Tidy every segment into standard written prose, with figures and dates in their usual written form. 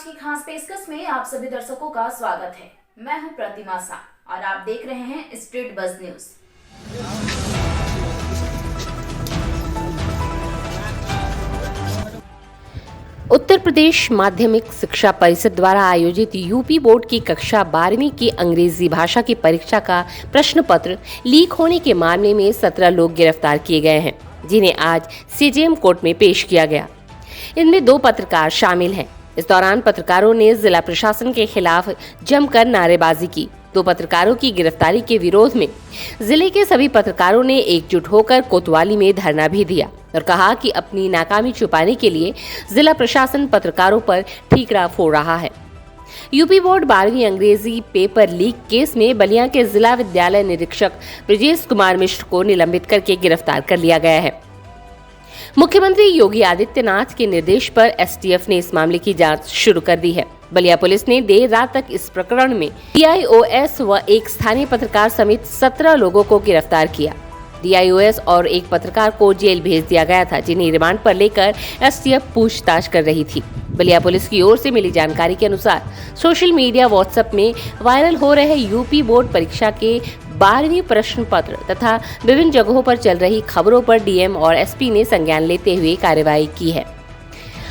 की खास पेशकश में आप सभी दर्शकों का स्वागत है। मैं हूं प्रतिमा सा और आप देख रहे हैं street buzz news. Uttar Pradesh माध्यमिक शिक्षा परिषद द्वारा आयोजित यूपी बोर्ड की कक्षा 12वीं की अंग्रेजी भाषा की परीक्षा का प्रश्न पत्र लीक होने के मामले में 17 लोग गिरफ्तार किए गए हैं, जिन्हें आज सीजेएम कोर्ट में पेश किया गया। इनमें 2 पत्रकार शामिल हैं। इस दौरान पत्रकारों ने जिला प्रशासन के खिलाफ जमकर नारेबाजी की। 2 पत्रकारों की गिरफ्तारी के विरोध में जिले के सभी पत्रकारों ने एकजुट होकर कोतवाली में धरना भी दिया और कहा कि अपनी नाकामी छुपाने के लिए जिला प्रशासन पत्रकारों पर ठीकरा फोड़ रहा है। यूपी बोर्ड 12वीं अंग्रेजी पेपर लीक केस में बलिया के जिला विद्यालय निरीक्षक ब्रजेश कुमार मिश्र को निलंबित करके गिरफ्तार कर लिया गया है। मुख्यमंत्री योगी आदित्यनाथ के निर्देश पर एसटीएफ ने इस मामले की जांच शुरू कर दी है। बलिया पुलिस ने देर रात तक इस प्रकरण में डीआईओएस व एक स्थानीय पत्रकार समेत 17 लोगों को गिरफ्तार किया। डीआईओएस और एक पत्रकार को जेल भेज दिया गया था, जिन्हें रिमांड पर लेकर एसटीएफ पूछताछ कर रही थी। बलिया पुलिस की ओर से मिली जानकारी के अनुसार सोशल मीडिया व्हाट्सएप में वायरल हो रहे यूपी बोर्ड परीक्षा के 12वीं प्रश्न पत्र तथा विभिन्न जगहों पर चल रही खबरों पर डीएम और एसपी ने संज्ञान लेते हुए कार्रवाई की है।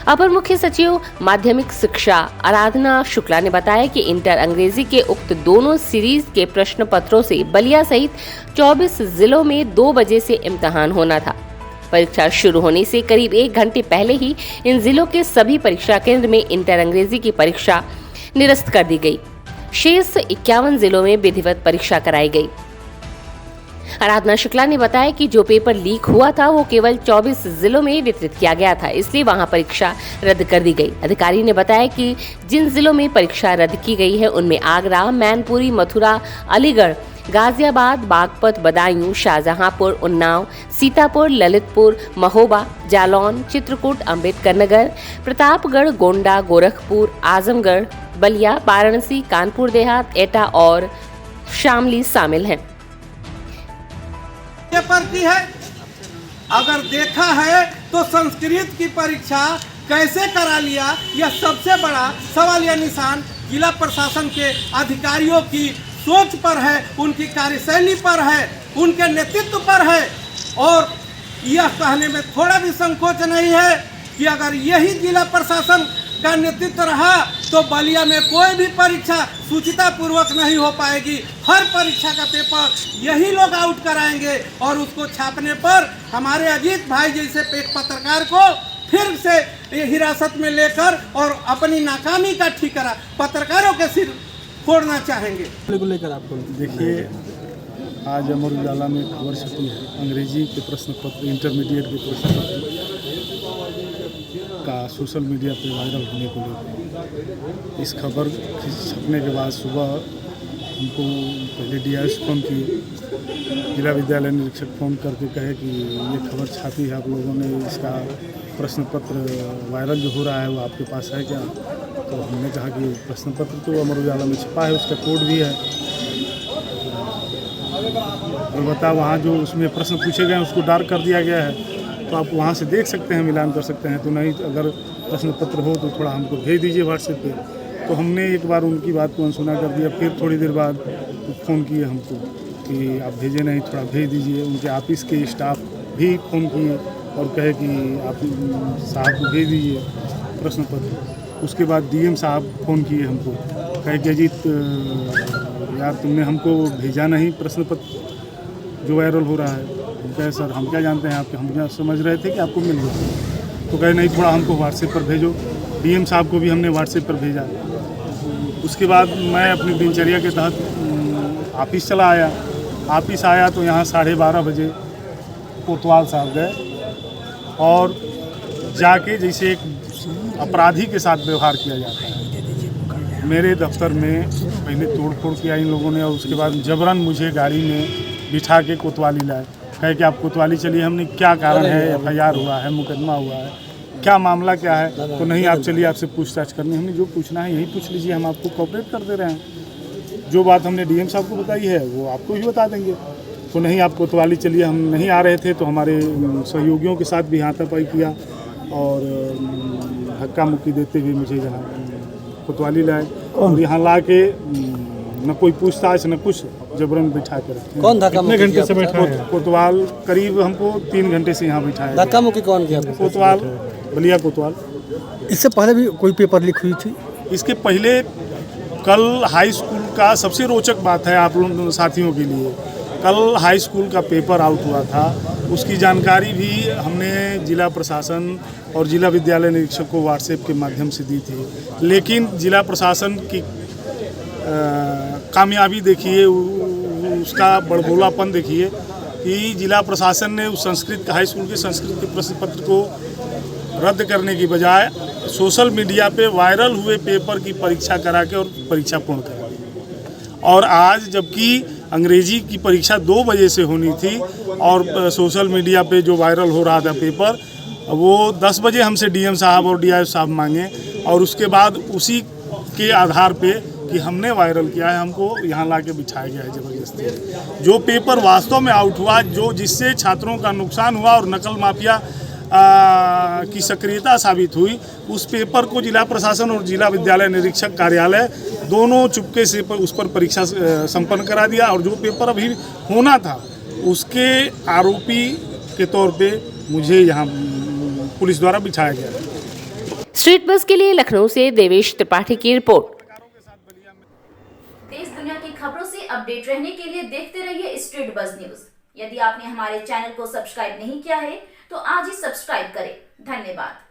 अपर मुख्य सचिव माध्यमिक शिक्षा आराधना शुक्ला ने बताया कि इंटर अंग्रेजी के उक्त दोनों सीरीज के प्रश्न पत्रों से बलिया सहित 24 जिलों में 2 बजे से इम्तिहान होना था। परीक्षा शुरू होने से करीब 1 घंटे पहले ही इन जिलों के सभी परीक्षा केंद्र में इंटर अंग्रेजी की परीक्षा निरस्त कर दी गई। शेष 51 जिलों में विधिवत परीक्षा कराई गई। आराधना शुक्ला ने बताया कि जो पेपर लीक हुआ था वो केवल 24 जिलों में वितरित किया गया था, इसलिए वहां परीक्षा रद्द कर दी गई। अधिकारी ने बताया कि जिन जिलों में परीक्षा रद्द की गई है उनमें आगरा, मैनपुरी, मथुरा, अलीगढ़, गाजियाबाद, बागपत, बदायूं, शाहजहांपुर, उन्नाव, सीतापुर, ललितपुर, महोबा, जालौन, चित्रकूट, अंबेडकर नगर, प्रतापगढ़, गोंडा, गोरखपुर, आजमगढ़, बलिया, वाराणसी, कानपुर देहात, एटा और शामली शामिल हैं। पेपर की है, अगर देखा है तो संस्कृत की परीक्षा कैसे करा लिया, यह सबसे बड़ा सवाल या निशान जिला प्रशासन के अधिकारियों की सोच पर है, उनकी कार्यशैली पर है, उनके नेतृत्व पर है। और यह कहने में थोड़ा भी संकोच नहीं है कि अगर यही जिला प्रशासन का नेतृत्व रहा तो बलिया में कोई भी परीक्षा सूचिता पूर्वक नहीं हो पाएगी। हर परीक्षा का पेपर यही लोग आउट कराएंगे और उसको छापने पर हमारे अजीत भाई जैसे एक पत्रकार को फिर से हिरासत में लेकर और अपनी नाकामी का ठिकाना पत्रकारों के सिर फोड़ना चाहेंगे। लेकर आपको देखिए, आज अमर उजाला में खबर छपी है, अंग्रेजी के प्रश्न पत्र इंटरमीडिएट के प्रश्न पत्र का सोशल मीडिया पे वायरल होने को लेकर। इस खबर छपने के बाद सुबह हमको पहले डीआईओएस फ़ोन किए, जिला विद्यालय निरीक्षक फ़ोन करके कहे कि ये खबर छापी है आप लोगों ने, इसका प्रश्न पत्र वायरल जो हो रहा है वो आपके पास है क्या? तो हमने कहा कि प्रश्न पत्र तो अमर उजाला में छपा है, उसका कोड भी है, और बता वहाँ जो उसमें प्रश्न पूछे गए हैं उसको डार्क कर दिया गया है, तो आप वहाँ से देख सकते हैं, मिलान कर सकते हैं। तो नहीं अगर प्रश्न पत्र हो तो थोड़ा हमको भेज दीजिए व्हाट्सएप पे। तो हमने एक बार उनकी बात को अनसुना कर दिया। फिर थोड़ी देर बाद फ़ोन किए हमको कि आप भेजे नहीं, थोड़ा भेज दीजिए। उनके ऑफिस के स्टाफ भी फ़ोन किए और कहे कि आप साहब को भेज दीजिए प्रश्न पत्र। उसके बाद डीएम साहब फ़ोन किए हमको, कहे कि अजीत यार तुमने हमको भेजा नहीं प्रश्न पत्र जो वायरल हो रहा है। हम कहे सर हम क्या जानते हैं आपके, हम क्या समझ रहे थे कि आपको मिल गया। तो कहे नहीं थोड़ा हमको व्हाट्सएप पर भेजो। डीएम साहब को भी हमने व्हाट्सएप पर भेजा। उसके बाद मैं अपनी दिनचर्या के तहत ऑफिस चला आया। ऑफिस आया तो यहाँ 12:30 बजे कोतवाल साहब गए और जाके जैसे एक अपराधी के साथ व्यवहार किया जाता है। मेरे दफ्तर में पहले तोड़फोड़ किया इन लोगों ने और उसके बाद जबरन मुझे गाड़ी में बिठा के कोतवाली लाए। कहे कि आप कोतवाली चलिए। हमने क्या कारण है, एफआईआर हुआ है, मुकदमा हुआ है, क्या मामला क्या है? तो नहीं आप चलिए, आपसे पूछताछ करनी, हमने जो पूछना है यही पूछ लीजिए, हम आपको कोऑपरेट कर दे रहे हैं। जो बात हमने डीएम साहब को बताई है वो आपको ही बता देंगे। तो नहीं आप कोतवाली चलिए। हम नहीं आ रहे थे तो हमारे सहयोगियों के साथ भी हाथापाई किया और धक्का मुक्की देते हुए मुझे जहाँ कोतवाली लाए और यहाँ ला के न कोई पूछताछ न कुछ, जबरन बैठा कर रखे। कौन धक्का कितने मुक्की घंटे किया से आपके बैठा साथ? है? कोतवाल करीब हमको 3 घंटे से यहाँ बैठाया धक्का मुक्की कौन किया आपके साथ? कोतवाल, बलिया कोतवाल। इससे पहले भी कोई पेपर लीक हुई थी? इसके पहले कल हाई स्कूल का सबसे रोचक बात है आप लोग साथियों के लिए, कल हाई स्कूल का पेपर आउट हुआ था, उसकी जानकारी भी हमने जिला प्रशासन और जिला विद्यालय निरीक्षक को व्हाट्सएप के माध्यम से दी थी। लेकिन जिला प्रशासन की कामयाबी देखिए, उसका बड़बोलापन देखिए कि जिला प्रशासन ने उस संस्कृत हाई स्कूल के संस्कृत के प्रश्न पत्र को रद्द करने की बजाय सोशल मीडिया पे वायरल हुए पेपर की परीक्षा करा के और परीक्षा पूर्ण करा दी। और आज जबकि अंग्रेजी की परीक्षा 2 बजे से होनी थी और सोशल मीडिया पे जो वायरल हो रहा था पेपर, वो 10 बजे हमसे डीएम साहब और डीआईओ साहब मांगे और उसके बाद उसी के आधार पे कि हमने वायरल किया है, हमको यहाँ ला के बिठाया गया है ज़बरदस्ती। जो पेपर वास्तव में आउट हुआ, जो जिससे छात्रों का नुकसान हुआ और नकल माफिया की सक्रियता साबित हुई, उस पेपर को जिला प्रशासन और जिला विद्यालय निरीक्षक कार्यालय दोनों चुपके से उस पर परीक्षा संपन्न करा दिया और जो पेपर अभी होना था उसके आरोपी के तौर पे मुझे यहाँ पुलिस द्वारा बिठाया गया। स्ट्रीट बस के लिए लखनऊ से देवेश त्रिपाठी की रिपोर्ट। देश दुनिया की खबरों से अपडेट रहने के लिए देखते रहिए स्ट्रीट बज़ न्यूज। यदि आपने हमारे चैनल को सब्सक्राइब नहीं किया है तो आज ही सब्सक्राइब करें। धन्यवाद।